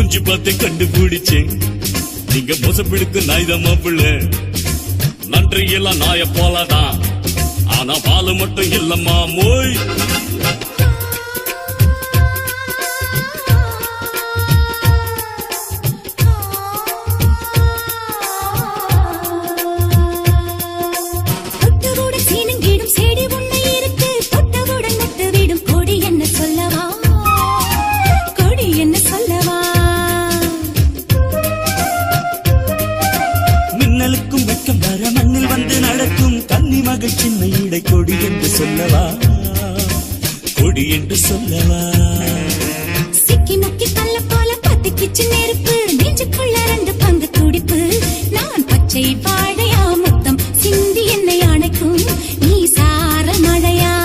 மூஞ்சி பார்த்து கண்டுபிடிச்சேன். நீங்க மோசப்பிடுக்கு நாய்தான் மாப்பிள்ள. நன்றி எல்லாம் நாய போலதான், ஆனா பாலு மட்டும் இல்லம்மா மோய். மண்ணில் வந்து நடக்கும் கன்னி மகள் சின்ன இடை கொடி என்று சொல்லவா, கொடி என்று சொல்லவா. சிக்கி முக்கி கல்ல போல பத்திக்கிச்சு நெருப்பு, நெஞ்சுக்குள்ள 2 பங்கு துடிப்பு. நான் பச்சை வாழையா மொத்தம் சிந்தி என்னை அணைக்கும் நீ சார மழையா.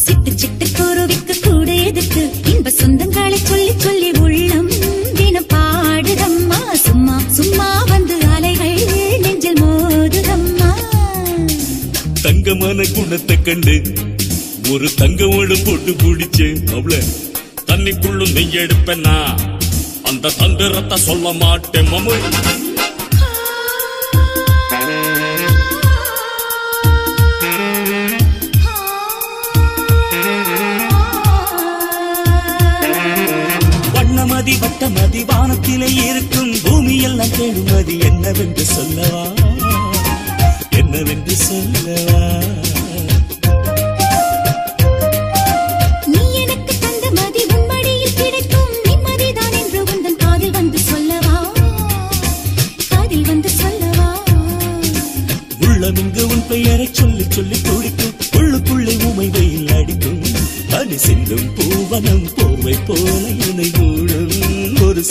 சிட்டு சிட்டு குருவிக்கு கூட எதுக்கு இன்ப சொந்தங்களை சொல்லி சொல்லி உள்ளம் தினம் பாடுதம்மா. சும்மா சும்மா வந்து அலைகள் நெஞ்சில் மோதுதம்மா. தங்கமான குணத்தை கண்டு ஒரு தங்கமோடு போட்டு பிடிச்சேன். அவள தண்ணிக்குள்ளும் நெய் எடுப்பேன்னா அந்த தந்திரத்தை சொல்ல மாட்டேன் மமு. வண்ணமதி வட்டமதி வானத்திலே இருக்கும் பூமி எல்லாம் தேடுமதி என்னவென்று சொல்லவா, என்னவென்று சொல்லவா. நீ எனக்கு தந்த மதி உன்மடியில் கிடைக்கும் நிம்மதிதான் என்று உந்தன் காதில் வந்து சொல்லவா, காதில் வந்து சொல்லவா. உள்ளமிங்கு உன் பெயரை சொல்லி சொல்லி துடிக்கும், உள்ளுக்குள்ளே உமை வெயில் அடிக்கும். பனி சிந்தும் பூவனம் போர்வை போல இணை மூடும் ஒரு